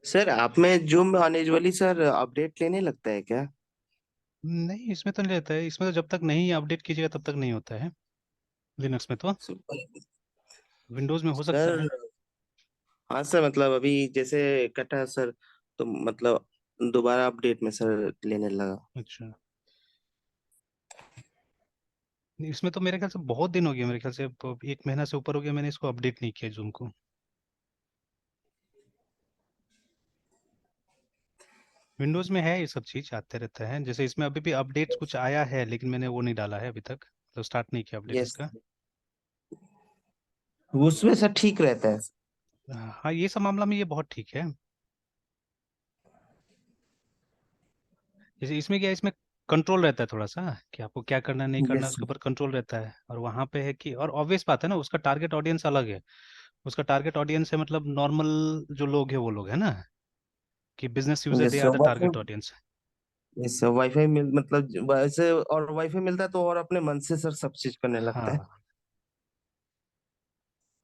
Sir आप में zoom on वाली सर अपडेट लेने लगता है क्या? नहीं, इसमें तो नहीं रहता है। इसमें तो जब तक नहीं अपडेट कीजिएगा तब तक नहीं होता है। लिनक्स में तो। विंडोज में हो सकता सर है। हाँ सर, मतलब अभी जैसे कटा सर, तो मतलब दोबारा अपडेट में सर लेने लगा। अच्छा। नहीं, इसमें तो मेरे ख्याल से बहुत दिन हो गया, मेरे ख्याल से 1 महीना से ऊपर हो गया मैंने इसको अपडेट नहीं किया जूम को। विंडोज में है ये सब चीज आते रहता है। जैसे इसमें अभी भी अपडेट्स कुछ आया है, लेकिन मैंने वो नहीं डाला है अभी तक। तो स्टार्ट नहीं किया अपडेट यस, इसका। उसमें सर ठीक रहता है। हाँ, ये सब मामला में ये बहुत ठीक है। जैसे इसमें क्या है, इसमें कंट्रोल रहता है थोड़ा सा कि आपको क्या करना है नहीं करना है, यस उसके ऊपर कंट्रोल रहता है। और वहां पे है कि, और ऑब्वियस बात है ना, उसका टारगेट ऑडियंस अलग है। उसका टारगेट ऑडियंस है मतलब नॉर्मल जो लोग है वो लोग है ना, कि business user they yes are sir, the WiFi. Target audience. Yes sir, WiFi मिल मतलब वैसे, और वाईफाई मिलता है तो और अपने मन से सर सब चीज करने लगता है। हाँ,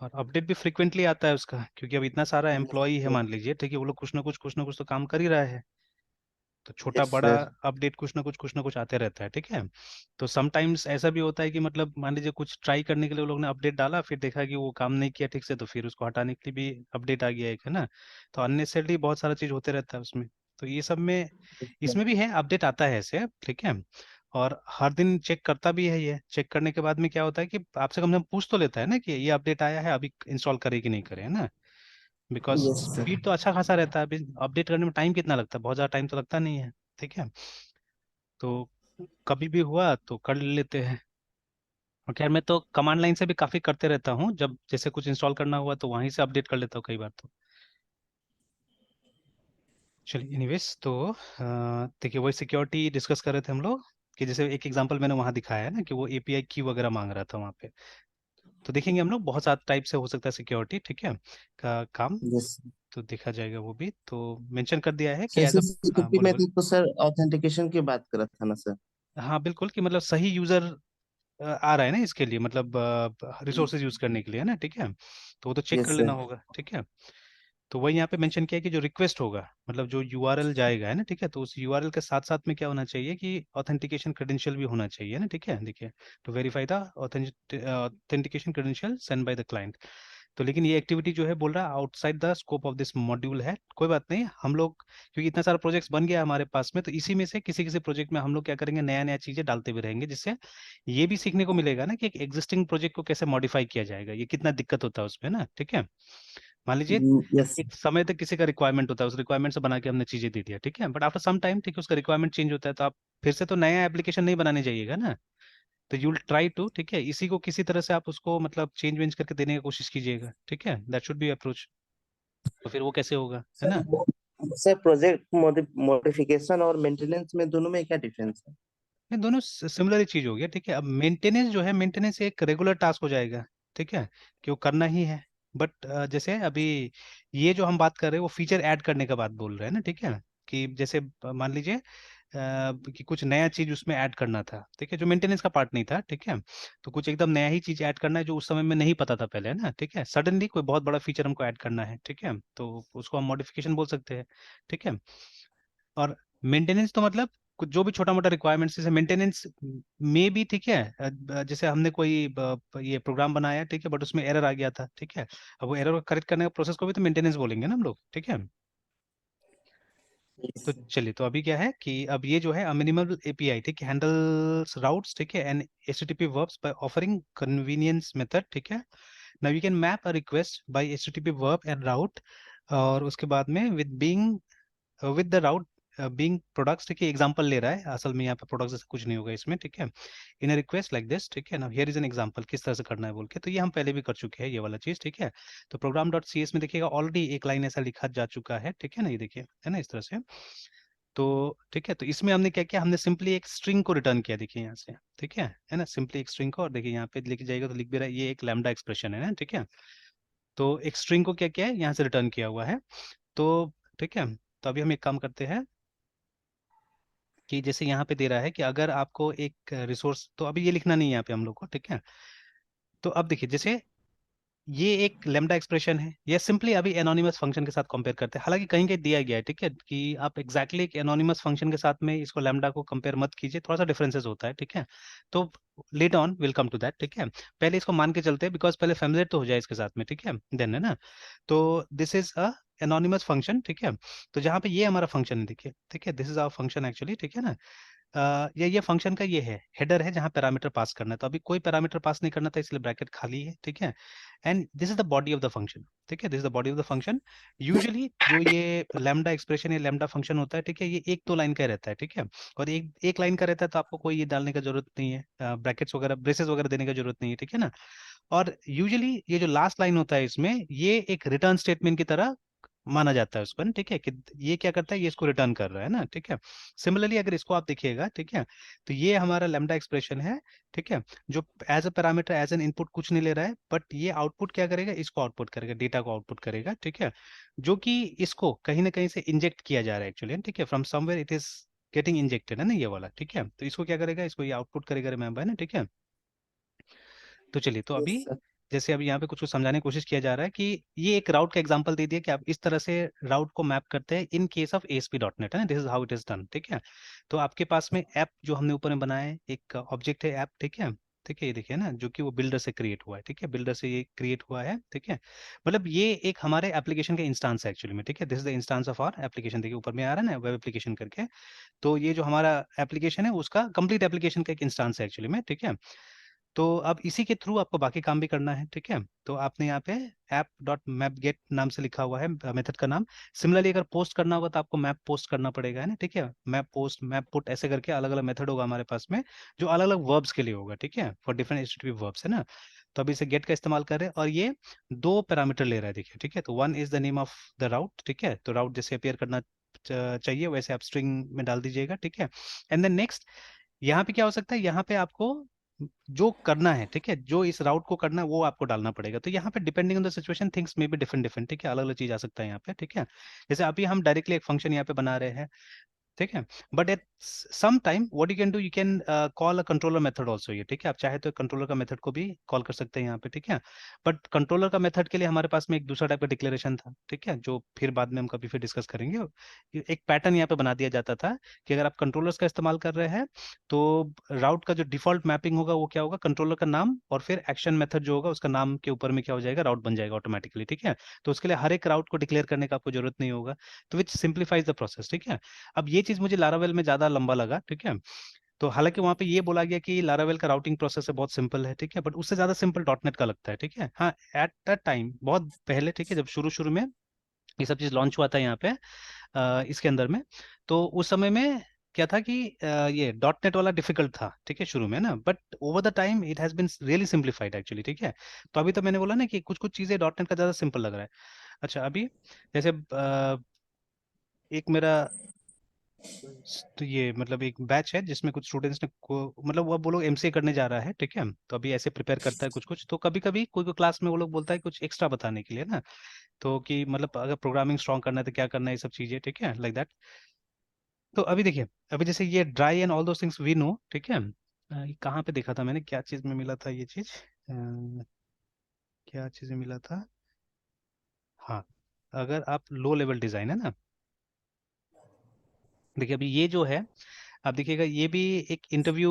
और अपडेट भी फ्रिक्वेंटली आता है उसका, क्योंकि अब इतना सारा एम्प्लॉय है मान लीजिए, ठीक है, वो लोग कुछ ना कुछ तो काम कर ही रहा है। तो छोटा यस बड़ा सर। अपडेट कुछ ना कुछ आते रहता है, ठीक है। तो समटाइम्स ऐसा भी होता है कि मतलब मान लीजिए कुछ ट्राई करने के लिए वो लोग ने अपडेट डाला, फिर देखा कि वो काम नहीं किया ठीक से, तो फिर उसको हटाने के लिए भी अपडेट आ गया एक, है ना। तो अननेसेसरी बहुत सारा चीज होते रहता है उसमें। तो ये सब में, इसमें भी है अपडेट आता है ऐसे, ठीक है। और हर दिन चेक करता भी है। ये चेक करने के बाद में क्या होता है कि आपसे कम से कम पूछ तो लेता है ना कि ये अपडेट आया है, अभी इंस्टॉल करे कि नहीं करे, है ना। Because yes sir. स्पीड तो अच्छा खासा रहता है। अभी अपडेट करने में टाइम कितना लगता है? बहुत ज़्यादा टाइम तो लगता नहीं है, ठीक है। तो कभी भी हुआ तो कर लेते हैं। और खैर मैं तो कमांड लाइन से भी काफ़ी करते रहता हूँ, जब जैसे कुछ इंस्टॉल करना हुआ तो वहीं से अपडेट कर लेता हूँ कई बार तो। चलिए, एनीवेज तो देखिए, वही सिक्योरिटी डिस्कस कर रहे थे हम लोग, कि जैसे एक एग्जांपल मैंने वहाँ दिखाया है ना कि वो एपीआई की वगैरह मांग रहा था वहाँ पे। तो देखेंगे हम लोग बहुत सारे टाइप से हो सकता है सिक्योरिटी, ठीक है, का काम। यस तो देखा जाएगा वो भी। तो मेंशन कर दिया है कि सर, एज अ, हाँ सिक्योरिटी बोले में बोले। तो सर ऑथेंटिकेशन की बात कर रहा था ना सर। हाँ बिल्कुल, कि मतलब सही यूजर आ रहा है ना इसके लिए, मतलब रिसोर्सेज यूज करने के लिए, है ना, ठीक है। तो वो तो चेक कर यस लेना सर। होगा, ठीक है। तो वही यहाँ पे मेंशन किया है कि जो रिक्वेस्ट होगा, मतलब जो यूआरएल जाएगा, है ना, ठीक है, तो उस यूआरएल के साथ साथ में क्या होना चाहिए कि ऑथेंटिकेशन क्रेडेंशियल भी होना चाहिए ना, ठीक है, देखिए। तो verify the authentication credential send by the client. तो लेकिन ये एक्टिविटी जो है बोल रहा है outside the scope of this module है। कोई बात नहीं, हम लोग क्योंकि इतना सारा प्रोजेक्ट्स बन गया है हमारे पास में, तो इसी में से किसी किसी प्रोजेक्ट में हम लोग क्या करेंगे, नया नया चीजें डालते भी रहेंगे, जिससे ये भी सीखने को मिलेगा ना कि एक एग्जिस्टिंग प्रोजेक्ट को कैसे मॉडिफाई किया जाएगा, ये कितना दिक्कत होता है उसमें ना, ठीक है। मान लीजिए यस। एक समय तक किसी का रिक्वायरमेंट होता है, उस रिक्वायरमेंट से बना के हमने चीजें दे दिया, ठीक है, बट आफ्टर सम टाइम, ठीक है, उसका रिक्वायरमेंट चेंज होता है, तो आप फिर से तो नया एप्लीकेशन नहीं बनाने जाइएगा ना। तो यूल ट्राई टू, ठीक है, इसी को किसी तरह से आप उसको मतलब चेंज वेंज करके देने की कोशिश कीजिएगा, ठीक है, दैट शुड बी अप्रोच। तो फिर वो कैसे होगा, है सर ना। सर, प्रोजेक्ट मॉडिफिकेशन और मेंटेनेंस में दोनों में क्या डिफरेंस है? नहीं, दोनों सिमिलर ही चीज हो गया, ठीक है। अब मेंटेनेंस जो है, मेंटेनेंस एक रेगुलर टास्क हो जाएगा, ठीक है, कि वो करना ही है। बट जैसे अभी ये जो हम बात कर रहे हैं वो फीचर ऐड करने का बात बोल रहे हैं ना, ठीक है। कि जैसे मान लीजिए कि कुछ नया चीज उसमें ऐड करना था, ठीक है, जो मेंटेनेंस का पार्ट नहीं था, ठीक है। तो कुछ एकदम नया ही चीज ऐड करना है जो उस समय में नहीं पता था पहले, है ना, ठीक है। सडनली कोई बहुत बड़ा फीचर हमको ऐड करना है, ठीक है, तो उसको हम मॉडिफिकेशन बोल सकते हैं, ठीक है। और मेंटेनेंस तो मतलब कुछ जो भी छोटा मोटा रिक्वायरमेंट्स जैसे मेंटेनेंस में भी, ठीक है। जैसे हमने कोई ये प्रोग्राम बनाया, ठीक है, बट उसमें एरर आ गया था, ठीक है। अब वो एरर को करेक्ट करने का प्रोसेस को भी तो मेंटेनेंस बोलेंगे ना हम लोग, ठीक है। तो यस चलिए, तो अभी क्या है कि अब ये जो है मिनिमल एपीआई, ठीक है, हैंडल्स राउट्स, ठीक है, and HTTP verbs by offering convenience method, ठीक है। Now you can map a request by HTTP verb and route. और उसके बाद में with the route being products, ठीक है, एग्जांपल ले रहा है, असल में यहाँ पे प्रोडक्ट्स जैसा कुछ नहीं होगा इसमें, ठीक है। इन अ रिक्वेस्ट लाइक दिस, ठीक है ना, हियर इज एन एग्जांपल किस तरह से करना है बोल के। तो ये हम पहले भी कर चुके हैं ये वाला चीज, ठीक है। तो प्रोग्राम डॉट सी एस में देखिएगा ऑलरेडी एक लाइन ऐसा लिखा जा चुका है, ठीक है ना, ये देखिए, है ना, इस तरह से। तो ठीक है, तो इसमें हमने क्या किया, हमने सिंपली एक स्ट्रिंग को रिटर्न किया, देखिए यहाँ से, ठीक है ना, सिंपली एक स्ट्रिंग को। और देखिए यहाँ पे लिख जाएगा तो लिख भी रहा है, ये एक लैम्डा एक्सप्रेशन है ना, ठीक है। तो एक स्ट्रिंग को क्या किया है, यहाँ से रिटर्न किया हुआ है। तो ठीक है, तो अभी हम एक काम करते हैं कि जैसे यहाँ पे दे रहा है कि अगर आपको एक रिसोर्स, तो अभी ये लिखना नहीं है यहाँ पे हम लोग को, ठीक है। तो अब देखिए, जैसे ये एक लेमडा एक्सप्रेशन है, ये सिंपली अभी एनोनिमस फंक्शन के साथ कंपेयर करते हैं, हालांकि कहीं कहीं दिया गया है, ठीक है, कि आप एग्जैक्टली एक एनोनिमस फंक्शन के साथ में इसको लेमडा को कंपेयर मत कीजिए, थोड़ा सा डिफरेंसेस होता है, ठीक है। तो let on will come to that, ठीक है। पहले इसको मान के चलते हैं, बिकॉज पहले फेमिलियर तो हो जाए इसके साथ में, ठीक है, देन, है ना। तो this is a anonymous function, ठीक है। तो जहाँ पे ये हमारा फंक्शन है, देखिए, ठीक है, this is our function actually, ठीक है ना। ये फंक्शन का ये है, हेडर है जहाँ पैरामीटर पास करना है, तो अभी कोई पैरामीटर पास नहीं करना था, इसलिए ब्रैकेट खाली है, ठीक है। And this is the body of the function, ठीक है, this is the body of the function. Usually जो ये लैम्डा एक्सप्रेशन या लैम्डा फंक्शन होता है, ठीक है, ये एक दो लाइन का रहता है, ठीक है। और एक एक लाइन का रहता है, तो आपको कोई ये डालने का जरूरत नहीं है, ब्रैकेट्स वगैरह, ब्रेसेस वगैरह देने की जरूरत नहीं है, ठीक है ना। और यूजुअली ये जो लास्ट लाइन होता है इसमें, ये एक रिटर्न स्टेटमेंट की तरह माना जाता है उस पर, ठीक है, कि ये क्या करता है, ये इसको रिटर्न कर रहा है ना, ठीक है। सिमिलरली अगर इसको आप देखिएगा, ठीक है, तो ये हमारा लैम्डा एक्सप्रेशन है, ठीक है, जो as a parameter, as an input कुछ नहीं ले रहा है, बट ये आउटपुट क्या करेगा, इसको आउटपुट करेगा, डेटा को आउटपुट करेगा, ठीक है, जो कि इसको कहीं ना कहीं से इंजेक्ट किया जा रहा है एक्चुअली, ठीक है, from somewhere it is getting injected, है ना, ये वाला, ठीक है। तो इसको क्या करेगा, इसको ये आउटपुट करेगा, रिमेम्बर, है ना, ठीक है। तो चलिए, तो यस अभी सर। जैसे अभी यहाँ पे कुछ कुछ समझाने की कोशिश किया जा रहा है कि ये एक राउट का एग्जांपल दे दिया कि आप इस तरह से राउट को मैप करते हैं इन case of ASP dot net, है ना, this is how it is done, ठीक है। तो आपके पास में ऐप जो हमने ऊपर में बनाया है, एक ऑब्जेक्ट है ऐप, ठीक है, ठीक है, ये देखिए ना, जो कि वो बिल्डर से क्रिएट हुआ है, ठीक है, बिल्डर से ये क्रिएट हुआ है, ठीक है। मतलब ये एक हमारे एप्लीकेशन का इंस्टांस है एक्चुअली में, ठीक है, this is the instance of our application, देखिए ऊपर में आ रहा है ना, वेब एप्लीकेशन करके। तो ये जो हमारा एप्लीकेशन है उसका कंप्लीट एप्लीकेशन का एक इंस्टांस है एक्चुअली में, ठीक है। तो अब इसी के थ्रू आपको बाकी काम भी करना है, ठीक है। तो आपने यहाँ पे ऐप डॉट मैप गेट नाम से लिखा हुआ है मेथड का नाम। सिमिलरली अगर पोस्ट करना होगा तो आपको मैप पोस्ट करना पड़ेगा, है ना, ठीक है, मैप पोस्ट, मैप पुट, ऐसे करके अलग अलग मेथड होगा हमारे पास में, जो अलग अलग वर्ब्स के लिए होगा, ठीक है, फॉर डिफरेंट एचटीटीपी वर्ब्स, है ना। तो अभी इसे गेट का इस्तेमाल कर रहे हैं, और ये दो पैरामीटर ले रहा है, देखिए, ठीक है। तो one is the name of the route, ठीक है, तो राउट जैसे अपियर करना चाहिए वैसे आप स्ट्रिंग में डाल दीजिएगा, ठीक है। एंड देन नेक्स्ट, यहाँ पे क्या हो सकता है, यहाँ पे आपको जो करना है, ठीक है, जो इस राउट को करना है वो आपको डालना पड़ेगा। तो यहाँ पे depending on the situation things में भी डिफरेंट डिफरेंट, ठीक है, अलग अलग चीज आ सकता है यहाँ पे, ठीक है। जैसे अभी हम डायरेक्टली एक फंक्शन यहाँ पे बना रहे हैं, ठीक है, but at some time what you can do, you can call a controller method also, ये ठीक है, आप चाहे तो कंट्रोलर का मेथड को भी कॉल कर सकते हैं यहाँ पे, ठीक है। बट कंट्रोलर का मेथड के लिए हमारे पास में एक दूसरा टाइप का डिक्लेरेशन था, ठीक है, जो फिर बाद में हम कभी फिर डिस्कस करेंगे। एक पैटर्न यहाँ पे बना दिया जाता था कि अगर आप कंट्रोलर्स का इस्तेमाल कर रहे हैं, तो राउट का जो डिफॉल्ट मैपिंग होगा वो क्या होगा, कंट्रोलर का नाम और फिर एक्शन मेथड जो होगा उसका नाम के ऊपर में क्या हो जाएगा, राउट बन जाएगा ऑटोमेटिकली, ठीक है। तो उसके लिए हर एक राउट को डिक्लेयर करने का आपको जरूरत नहीं होगा, तो विच सिंप्लीफाइज द प्रोसेस, ठीक है। अब ये चीज मुझे लारावेल में ज्यादा लंबा लगा, ठीक है। तो हालांकि वहां पे ये बोला गया कि लारावेल का राउटिंग प्रोसेस है बहुत सिंपल है, ठीक है, बट उससे ज्यादा सिंपल डॉटनेट का लगता है, ठीक है। हाँ, एट द टाइम बहुत पहले, ठीक है, जब शुरू शुरू में ये सब चीज लॉन्च हुआ था यहाँ पे इसके अंदर में, तो उस समय में क्या था कि ये डॉट नेट वाला डिफिकल्ट था, ठीक है, शुरू में ना, but over the time it has been really simplified actually, ठीक है। तो अभी तो मैंने बोला ना कि कुछ कुछ चीजें डॉट नेट का ज्यादा सिंपल लग रहा है। अच्छा, अभी जैसे एक मेरा तो ये मतलब एक बैच है जिसमें कुछ स्टूडेंट्स ने को मतलब वो लोग एमसीए करने जा रहा है, ठीक है, तो अभी ऐसे प्रिपेयर करता है कुछ कुछ, तो कभी कभी कोई कोई क्लास में वो लोग बोलता है कुछ एक्स्ट्रा बताने के लिए ना, तो कि मतलब अगर प्रोग्रामिंग स्ट्रॉन्ग करना है तो क्या करना है, ये सब चीजें, ठीक है, लाइक दैट। तो अभी देखिए, अभी जैसे ये dry and all those things we know, ठीक है। ये कहाँ पे देखा था मैंने, क्या चीज में मिला था ये चीज, क्या चीज में मिला था, हाँ, अगर आप लो लेवल डिजाइन है ना, देखिए अभी ये जो है, आप देखिएगा ये भी एक इंटरव्यू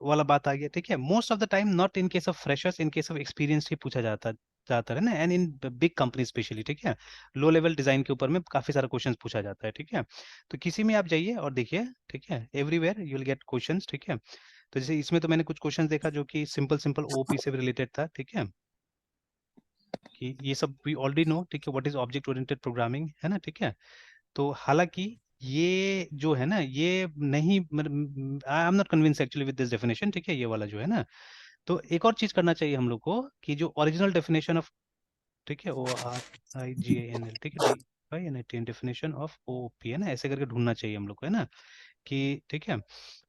वाला बात आ गया, ठीक है। Most of the time not in case of freshers, in case of experience ही पूछा जाता जाता है ना, and in big company specially, ठीक है। लो लेवल डिजाइन के ऊपर में काफी सारा क्वेश्चंस पूछा जाता है, ठीक है। तो किसी में आप जाइए और देखिए, ठीक है, everywhere you will get questions, ठीक है। तो जैसे इसमें तो मैंने कुछ क्वेश्चंस देखा जो कि सिंपल सिंपल ओपी से रिलेटेड था, ठीक है, कि ये सब वी ऑलरेडी नो, ठीक है, what is object oriented programming, है ना, ठीक है। तो हालांकि ये जो है ना, ये नहीं, I am not convince actually with this definition, ठीक है, ये वाला जो है ना। तो एक और चीज करना चाहिए हम लोग को कि जो ओरिजिनल डेफिनेशन ऑफ, ठीक है, ORIGANL, ठीक है, DINITN डेफिनेशन ऑफ OOP, है ना, ऐसे करके ढूंढना चाहिए हम लोग को, है ना, कि ठीक है।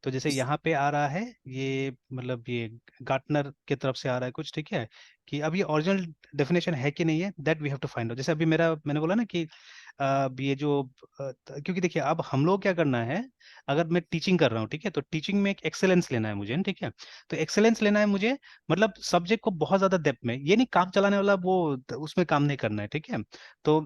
तो जैसे यहाँ पे आ रहा है ये, मतलब ये गार्टनर की तरफ से आ रहा है कुछ, ठीक है, कि अब ये ओरिजिनल डेफिनेशन है कि नहीं है, that we have to find out. जैसे अभी मेरा मैंने बोला ना कि ये जो क्योंकि देखिए अब हम लोग क्या करना है, अगर मैं टीचिंग कर रहा हूँ, ठीक है, तो टीचिंग में एक एक्सेलेंस लेना है मुझे, ठीक है। तो एक्सेलेंस लेना है मुझे, मतलब सब्जेक्ट को बहुत ज्यादा डेप्थ में, ये नहीं काम चलाने वाला वो उसमें काम नहीं करना है, ठीक है। तो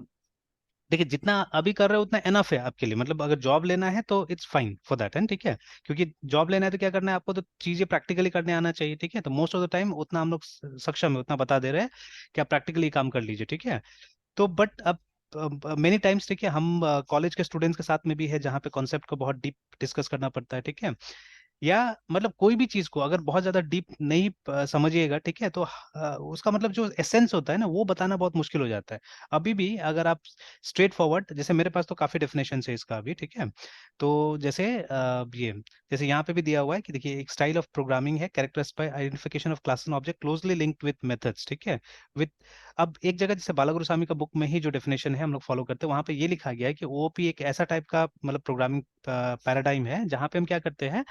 देखिए जितना अभी कर रहे हो उतना एनफ है आपके लिए, मतलब अगर जॉब लेना है तो इट्स फाइन फॉर दैट, है ठीक है। क्योंकि जॉब लेना है तो क्या करना है आपको, तो चीजें प्रैक्टिकली करने आना चाहिए, ठीक है। तो मोस्ट ऑफ द टाइम उतना हम लोग सक्षम है, उतना बता दे रहे हैं कि आप प्रैक्टिकली काम कर लीजिए, ठीक है। तो बट अब मेनी टाइम्स, ठीक है, हम कॉलेज के स्टूडेंट्स के साथ में भी है जहाँ पे कॉन्सेप्ट को बहुत डीप डिस्कस करना पड़ता है, ठीक है। या मतलब कोई भी चीज को अगर बहुत ज्यादा डीप नहीं समझिएगा, ठीक है, तो उसका मतलब जो एसेंस होता है ना, वो बताना बहुत मुश्किल हो जाता है। अभी भी अगर आप स्ट्रेट फॉरवर्ड, जैसे मेरे पास तो काफी डेफिनेशन है इसका अभी, ठीक है। तो जैसे ये जैसे यहाँ पे भी दिया हुआ है कि देखिए एक स्टाइल ऑफ प्रोग्रामिंग है characterized by identification of class and object closely linked with methods, ठीक है, विद। अब एक जगह जैसे बालागुरुस्वामी का बुक में ही जो डेफिनेशन है हम लोग फॉलो करते हैं, वहां पे ये लिखा गया है कि ओओपी एक ऐसा टाइप का मतलब प्रोग्रामिंग पैराडाइम है जहाँ पे हम क्या करते हैं,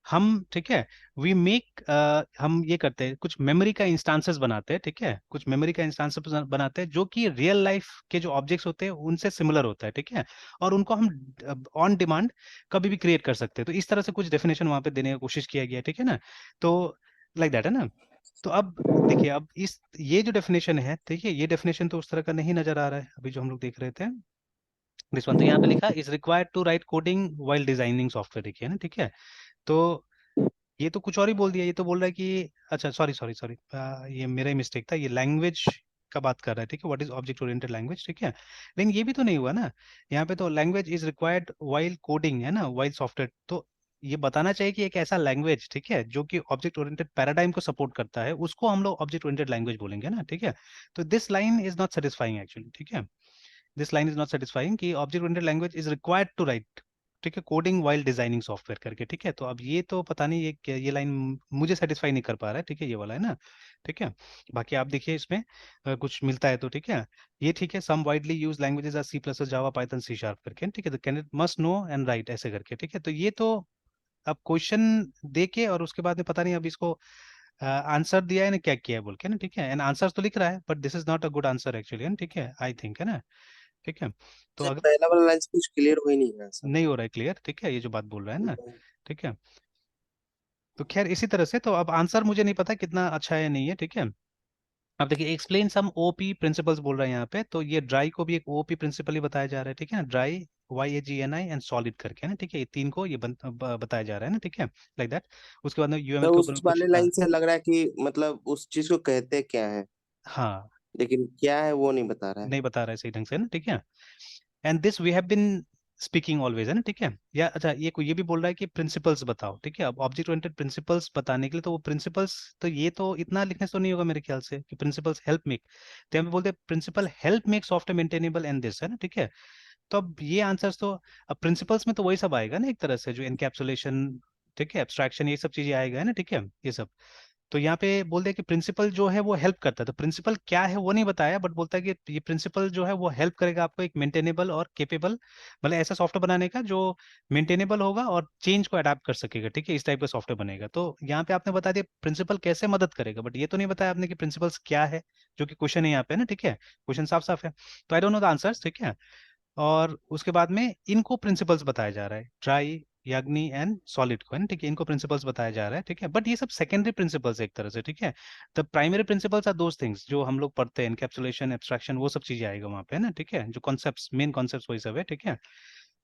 हम, ठीक है, वी मेक, हम ये करते हैं कुछ मेमोरी का इंस्टांसेस बनाते हैं, ठीक है, कुछ मेमोरी का इंस्टांसेस बनाते हैं जो कि रियल लाइफ के जो ऑब्जेक्ट्स होते हैं उनसे सिमिलर होता है, ठीक है। और उनको हम ऑन डिमांड कभी भी क्रिएट कर सकते हैं। तो इस तरह से कुछ डेफिनेशन वहां पे देने की कोशिश किया गया है, ठीक है ना। तो लाइक दैट है ना। तो अब देखिए, अब इस ये जो डेफिनेशन है, ठीक है, ये डेफिनेशन तो उस तरह का नहीं नजर आ रहा है अभी जो हम लोग देख रहे थे। दिस वन तो यहाँ पे लिखा is required to write coding while designing software, देखिए ना, ठीक है। तो ये तो कुछ और ही बोल दिया, ये तो बोल रहा है कि अच्छा सॉरी सॉरी सॉरी, ये मेरा ही मिस्टेक था, ये लैंग्वेज का बात कर रहा है, ठीक है, what is object oriented language, ठीक है। लेकिन ये भी तो नहीं हुआ ना, यहाँ पे तो language is required while coding है ना, वाइल सॉफ्टवेयर। तो ये बताना चाहिए कि एक ऐसा लैंग्वेज, ठीक है, जो कि ऑब्जेक्ट ओरिएंटेड पैराडाइम को सपोर्ट करता है, उसको हम लोग ऑब्जेक्ट ओरिएंटेड लैंग्वेज बोलेंगे ना, ठीक है। तो this line is not satisfying actually, ठीक है। This line is not satisfying कि object oriented language is required to write, ठीक है, कोडिंग वाइल डिजाइनिंग सॉफ्टवेयर करके, ठीक है। तो अब ये तो पता नहीं ये लाइन मुझे सेटिस्फाई नहीं कर पा रहा है, ठीक है, ये वाला है ना, ठीक है। बाकी आप देखिए इसमें कुछ मिलता है तो ठीक है। ये ठीक है, some widely use languages are C plus Java Python C sharp करके, ठीक है, तो candidate must know and write ऐसे करके, ठीक है। तो ये तो अब क्वेश्चन दे के और उसके बाद में पता नहीं अब इसको आंसर दिया है ना क्या किया है बोल के ना, ठीक है, एंड आंसर तो लिख रहा है but this is not a good answer actually, ठीक है, आई थिंक, है ना, ठीक है। तो सर अगर पहला वाला लाइन कुछ क्लियर हो ही नहीं रहा सर। नहीं हो रहा है क्लियर, ठीक है, ये जो बात बोल रहा है ना, ठीक है। तो खैर इसी तरह से, तो अब आंसर मुझे नहीं पता कितना अच्छा है या नहीं है, ठीक है। अब देखिए एक्सप्लेन सम ओपी प्रिंसिपल्स बोल रहे हैं यहाँ पे, तो ये ड्राई को भी एक ओपी प्रिंसिपल ही बताया जा रहा है, ठीक है ना, ड्राई YAGNI एंड सॉलिड करके है ना, ठीक है, ये तीन को ये बताया जा रहा है ना, ठीक है, लाइक दैट। उसके बाद में यूएमएल तो के ऊपर उस में कुछ वाले लाइन से लग रहा है कि मतलब उस चीज को कहते क्या है, हाँ, लेकिन क्या है वो नहीं बता रहा है। नहीं बता रहा है सही ढंग से ना, ठीक है। And this we have been speaking always, है ना, ठीक है। या अच्छा ये भी बोल रहा है कि प्रिंसिपल्स बताओ, ठीक है। अब ऑब्जेक्ट ओरिएंटेड प्रिंसिपल्स बताने के लिए तो वो प्रिंसिपल्स, तो ये तो इतना लिखने से तो नहीं होगा मेरे ख्याल से कि प्रिंसिपल्स हेल्प मेक। तो यहाँ पे बोलते हैं principle help make software maintainable and this, है ना, ठीक है। तो अब ये आंसर्स तो, अब प्रिंसिपल्स में तो वही सब आएगा ना एक तरह से, जो एनकैप्सुलेशन, ठीक है, एब्स्ट्रैक्शन, ये सब चीजें आएगा, है ना, ठीक है, ये सब। तो यहाँ पे बोल दे कि प्रिंसिपल जो है वो हेल्प करता है, तो प्रिंसिपल क्या है वो नहीं बताया, बट बोलता है कि ये प्रिंसिपल जो है वो हेल्प करेगा आपको एक मेंटेनेबल और केपेबल, मतलब ऐसा सॉफ्टवेयर बनाने का जो मेंटेनेबल होगा और चेंज को अडाप्ट कर सकेगा, ठीक है, इस टाइप का सॉफ्टवेयर बनेगा। तो यहाँ पे आपने बता दिया प्रिंसिपल कैसे मदद करेगा, बट ये तो नहीं बताया आपने कि प्रिंसिपल्स क्या है, जो कि क्वेश्चन है यहाँ पे ना, ठीक है, क्वेश्चन साफ साफ है। तो I don't know the answers, ठीक है। और उसके बाद में इनको प्रिंसिपल्स बताया जा रहा है, ट्राई, याग्नि एंड सॉलिड को, है ना, ठीक है, इनको प्रिंसिपल्स बताया जा रहा है, ठीक है। बट ये सब सेकेंडरी प्रिंसिपल्स एक तरह से, ठीक है। The primary principles are those things जो हम लोग पढ़ते हैं, एनकैप्सुलेशन, एब्स्ट्रैक्शन, वो सब चीजें आएगा वहाँ पे, है ना, ठीक है, जो कॉन्सेप्ट्स, मेन कॉन्सेप्ट्स वही सब है, ठीक है।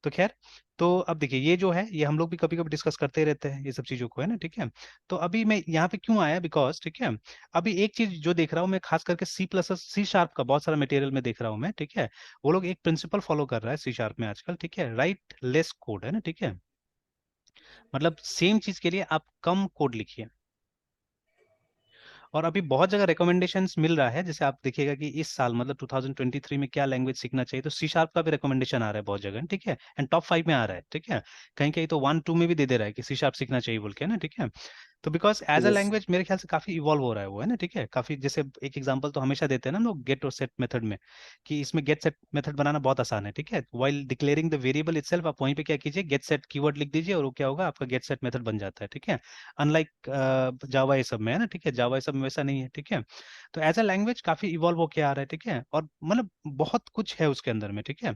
तो खैर, तो अब देखिए ये जो है ये हम लोग भी कभी कभी डिस्कस करते रहते हैं ये सब चीजों को, है ना, ठीक है। तो अभी मैं यहाँ पे क्यों आया, बिकॉज, ठीक है, अभी एक चीज जो देख रहा हूँ मैं, खास करके C++, C# का बहुत सारा मटेरियल में देख रहा हूँ मैं, ठीक है। वो लोग एक प्रिंसिपल फॉलो कर रहा है C# में आजकल, ठीक है, राइट लेस कोड, है ना, ठीक है। मतलब सेम चीज के लिए आप कम कोड लिखिए। और अभी बहुत जगह रिकमेंडेशंस मिल रहा है, जैसे आप देखिएगा कि इस साल मतलब 2023 में क्या लैंग्वेज सीखना चाहिए, तो C# का भी रिकमेंडेशन आ रहा है बहुत जगह, ठीक है, एंड टॉप 5 में आ रहा है, ठीक है। कहीं कहीं तो 1 2 में भी दे दे रहा है कि C# सीखना चाहिए बोल के ना, ठीक है। तो because as a yes. Language मेरे ख्याल से काफी इवॉल्व हो रहा है वो, है ना, ठीक है, काफी, जैसे एक एग्जांपल तो हमेशा देते हैं ना हम लोग गेट और सेट मेथड में, कि इसमें गेट सेट मेथड बनाना बहुत आसान है, ठीक है, while declaring the variable itself आप वहीं पे क्या कीजिए, गेट सेट कीवर्ड लिख दीजिए और वो क्या होगा, आपका गेट सेट मेथड बन जाता है, ठीक है। अनलाइक जावा ये सब में, है ना, ठीक है, जावा ये सब में वैसा नहीं है, ठीक है। तो एज अ लैंग्वेज काफी इवॉल्व होके आ रहा है, ठीक है, और मतलब बहुत कुछ है उसके अंदर में, ठीक है।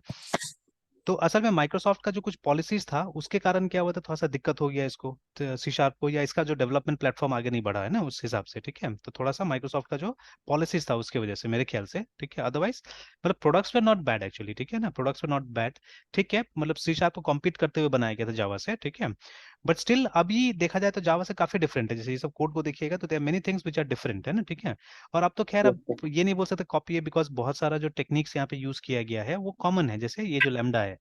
तो असल में माइक्रोसॉफ्ट का जो कुछ पॉलिसीज था उसके कारण क्या हुआ था, थोड़ा सा दिक्कत हो गया इसको, सी शार्प को, या इसका जो डेवलपमेंट प्लेटफॉर्म आगे नहीं बढ़ा है ना उस हिसाब से, ठीक है। तो थोड़ा सा माइक्रोसॉफ्ट का जो पॉलिसीज था उसकी वजह से मेरे ख्याल से, ठीक है, अदरवाइज मतलब products were not bad actually, ठीक है ना, प्रोडक्ट्स वर नॉट बैड, ठीक है, मतलब सी शार्प को कॉम्पीट करते हुए बनाया गया था जावा से, ठीक है। बट स्टिल अभी देखा जाए तो जावा से काफी डिफरेंट है, जैसे ये सब कोड को देखिएगा तो there many things which are different, है ना, ठीक है। और अब तो खैर अब यस ये नहीं बोल सकते कॉपी है, बिकॉज बहुत सारा जो टेक्निक्स यहाँ पे यूज किया गया है वो कॉमन है, जैसे ये जो लैम्डा है,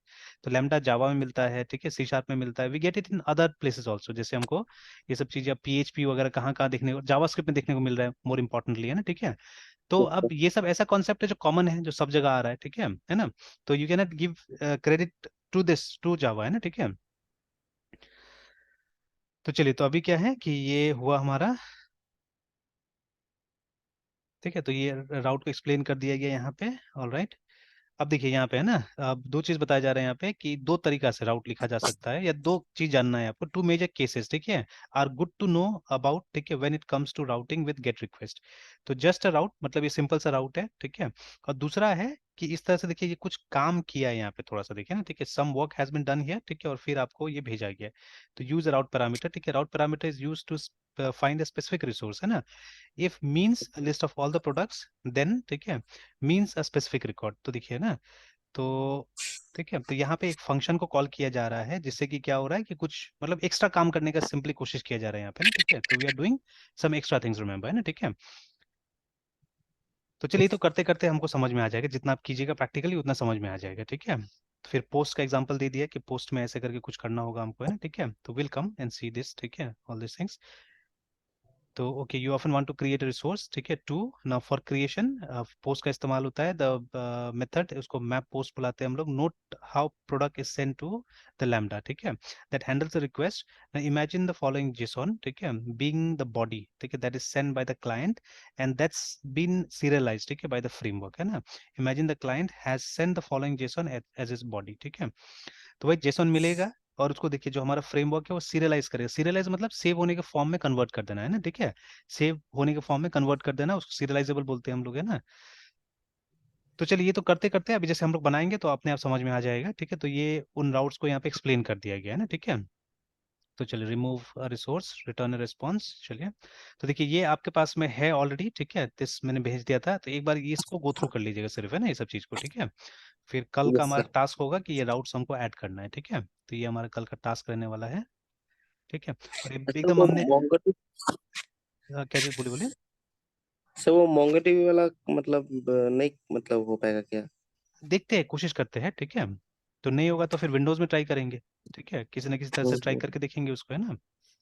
तो लैम्डा जावा में मिलता है, ठीक है, सी शार्प में मिलता है, we get it in other places also, जैसे हमको ये सब चीजें अब पीएचपी वगैरह कहाँ कहाँ देखने को, जावास्क्रिप्ट में देखने को मिल रहा है मोर इंपॉर्टेंटली, है ना, ठीक है। तो अब ये सब ऐसा कॉन्सेप्ट है जो कॉमन है, जो सब जगह आ रहा है, ठीक है ना। तो you can not give credit to this to Java, है ना, ठीक है। तो चलिए, तो अभी क्या है कि ये हुआ हमारा, ठीक है, तो ये राउट को एक्सप्लेन कर दिया गया यहाँ पे, ऑल राइट। अब देखिए यहाँ पे है ना, अब दो चीज बताया जा रहे हैं यहाँ पे कि दो तरीका से राउट लिखा जा सकता है, या दो चीज जानना है आपको, टू मेजर केसेस, ठीक है, are good to know about, ठीक है, when it comes to routing with get request. तो जस्ट अ राउट मतलब ये सिंपल सा राउट है, ठीक है। और दूसरा है कि इस तरह से देखिए ये कुछ काम किया है यहाँ पे, थोड़ा सा देखिए ना, ठीक है, some work has been done here, ठीक है, और फिर आपको ये भेजा गया है। तो यूज राउट पैरामीटर, ठीक है, route parameter is use to find a specific resource, है ना। If means list of all the products, then, ठीक है, मीन्स अ स्पेसिफिक रिकॉर्ड, तो देखिए ना, तो ठीक है, तो यहाँ पे एक फंक्शन को कॉल किया जा रहा है जिससे कि क्या हो रहा है कि कुछ मतलब एक्स्ट्रा काम करने का सिंपली कोशिश किया जा रहा है यहाँ पे ना, ठीक है, तो we are doing some extra things, remember, है ना, ठीक है। तो चलिए, तो करते करते हमको समझ में आ जाएगा, जितना आप कीजिएगा प्रैक्टिकली उतना समझ में आ जाएगा, ठीक है। तो फिर पोस्ट का एग्जांपल दे दिया कि पोस्ट में ऐसे करके कुछ करना होगा हमको, है ना, ठीक है, तो will come and see this, ठीक है, ऑल दिस थिंग्स। तो okay, you often want to create a resource, ठीक है, to now for creation post का इस्तेमाल होता है, द मेथड उसको मैप पोस्ट बुलाते हैं हम लोग, note how product is send to the lambda, ठीक है, that handles the request. Now imagine the following JSON, ठीक है, बीइंग द बॉडी, ठीक है, that is send by the client and that's been serialized, ठीक है, बाय द फ्रेमवर्क, है ना। Imagine the client has send the following JSON as is body, ठीक है। तो वही जेसॉन मिलेगा, और उसको देखिए जो हमारा फ्रेमवर्क है वो सीरियलाइज करेगा, सीरियलाइज मतलब सेव होने के फॉर्म में कन्वर्ट कर देना, है ना, ठीक है, सेव होने के फॉर्म में कन्वर्ट कर देना, उसको सीरियलाइजेबल बोलते हैं हम लोग, है ना। तो चलिए, ये तो करते करते अभी जैसे हम लोग बनाएंगे तो अपने आप समझ में आ जाएगा, ठीक है। तो ये उन राउट्स को यहाँ पे एक्सप्लेन कर दिया गया है ना, ठीक है। तो चलिए, रिमूव रिसोर्स, रिटर्न रिस्पॉन्स, चलिए। तो देखिए ये आपके पास में है ऑलरेडी, ठीक है, दिस मैंने भेज दिया था, तो एक बार ये इसको गो थ्रू कर लीजिएगा सिर्फ, है ना, ये सब चीज को, ठीक है। फिर कल का हमारा सर। टास्क होगा कि ये राउट्स हमको ऐड करना है, ठीक है। तो ये हमारा कल का टास्क रहने वाला है, ठीक है। और अच्छा एकदम वो हमने मोंगो, क्या चीज बोली, बोलिए। सर वो मोंगो टीवी वाला मतलब नहीं मतलब हो पाएगा क्या? देखते हैं, कोशिश करते हैं, ठीक है। तो नहीं होगा तो फिर विंडोज में ट्राई करेंगे, ठीक है, किसी ना किसी तरह से ट्राई हम्म। करके देखेंगे उसको, है ना।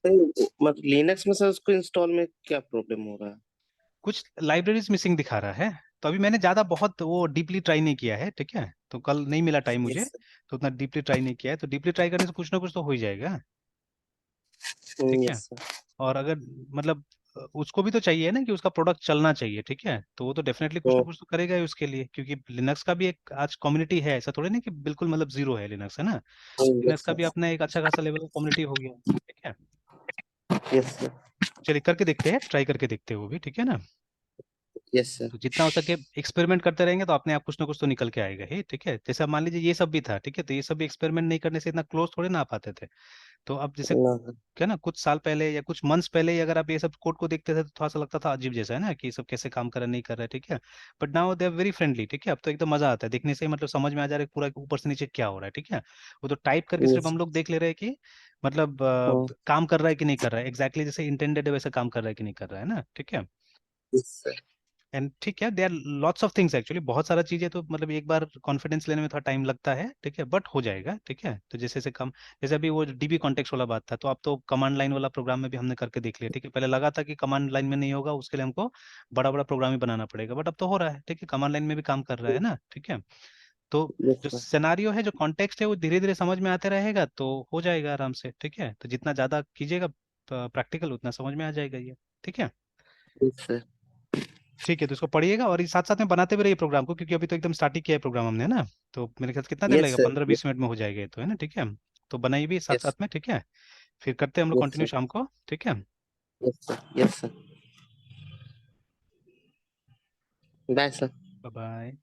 मतलब लिनक्स में सर उसको इंस्टॉल में क्या प्रॉब्लम हो रहा है? कुछ लाइब्रेरीज मिसिंग दिखा रहा है, तो अभी मैंने ज्यादा बहुत वो डीपली ट्राई नहीं किया है, ठीक है, तो कल नहीं मिला टाइम मुझे, यस तो उतना डीपली ट्राई नहीं किया है, तो डीपली ट्राई करने से कुछ ना कुछ तो हो ही जाएगा, सर। ठीक है। Yes sir. और अगर मतलब उसको भी तो चाहिए ना कि उसका प्रोडक्ट चलना चाहिए, ठीक है, तो वो तो डेफिनेटली कुछ ना हम्म। कुछ तो करेगा ही उसके लिए, क्योंकि लिनक्स का भी एक आज कम्युनिटी है, ऐसा थोड़ी ना कि बिल्कुल मतलब जीरो है लिनक्स, है ना। लिनक्स यस का भी सर। अपना एक अच्छा खासा लेवल का कम्युनिटी हो गया, ठीक है। Yes sir. चलिए करके देखते हैं, ट्राई करके देखते हैं वो भी, ठीक है ना। Yes sir. तो जितना हो सके एक्सपेरिमेंट करते रहेंगे तो अपने आप कुछ ना कुछ तो निकल के आएगा ही, ठीक है। जैसे अब मान लीजिए ये सब भी था, ठीक है, तो ये सब भी एक्सपेरिमेंट नहीं करने से इतना क्लोज थोड़े ना आ पाते थे। तो अब जैसे ना सर। क्या ना, कुछ साल पहले या कुछ मंथ्स पहले ही अगर आप ये सब कोड को देखते थे तो थोड़ा सा लगता था अजीब जैसा, है ना, कि ये सब कैसे काम कर रहा है, नहीं कर रहा है, ठीक है। But now they are very friendly, ठीक है, अब तो एकदम मजा आता है देखने से ही, मतलब समझ में आ जा रहा है पूरा ऊपर से नीचे क्या हो रहा है, ठीक है। वो तो टाइप करके सिर्फ यस। हम लोग देख ले रहे हैं कि मतलब काम कर रहा है कि नहीं कर रहा है, एग्जैक्टली जैसे इंटेंडेड है वैसा काम कर रहा है कि नहीं कर रहा है ना, ठीक है। Yes sir. एंड ठीक है, they are lots of things actually, बहुत सारा चीजें, तो मतलब एक बार कॉन्फिडेंस लेने में थोड़ा टाइम लगता है, ठीक है, बट हो जाएगा, ठीक है। तो जैसे जैसे कम, जैसे अभी वो डीबी कॉन्टेक्स्ट वाला बात था, तो अब तो कमांड लाइन वाला प्रोग्राम में भी हमने करके देख लिया, ठीक है। पहले लगा था कि कमांड लाइन में नहीं होगा, उसके लिए हमको बड़ा बड़ा प्रोग्राम ही बनाना पड़ेगा, बट अब तो हो रहा है, ठीक है, कमांड लाइन में भी काम कर रहा है ना, ठीक है। तो यस जो सर। सिनेरियो है, जो कॉन्टेक्स्ट है, वो धीरे धीरे समझ में आते रहेगा तो हो जाएगा आराम से, ठीक है। तो जितना ज्यादा कीजिएगा प्रैक्टिकल उतना समझ में आ जाएगा ये। ठीक है। Yes sir. ठीक है, तो इसको पढ़िएगा और साथ साथ में बनाते भी रहिए प्रोग्राम को, क्योंकि अभी तो एकदम स्टार्ट ही किया है प्रोग्राम हमने, है ना। तो मेरे ख्याल से कितना देर यस लगेगा, सर। 15-20 मिनट में हो जाएगा ये तो, है ना। ठीक है, तो बनाइए भी साथ यस। साथ में। ठीक है, फिर करते हैं हम लोग यस कंटिन्यू सर। शाम को। ठीक है, yes sir. Yes sir. Bye sir. Bye bye.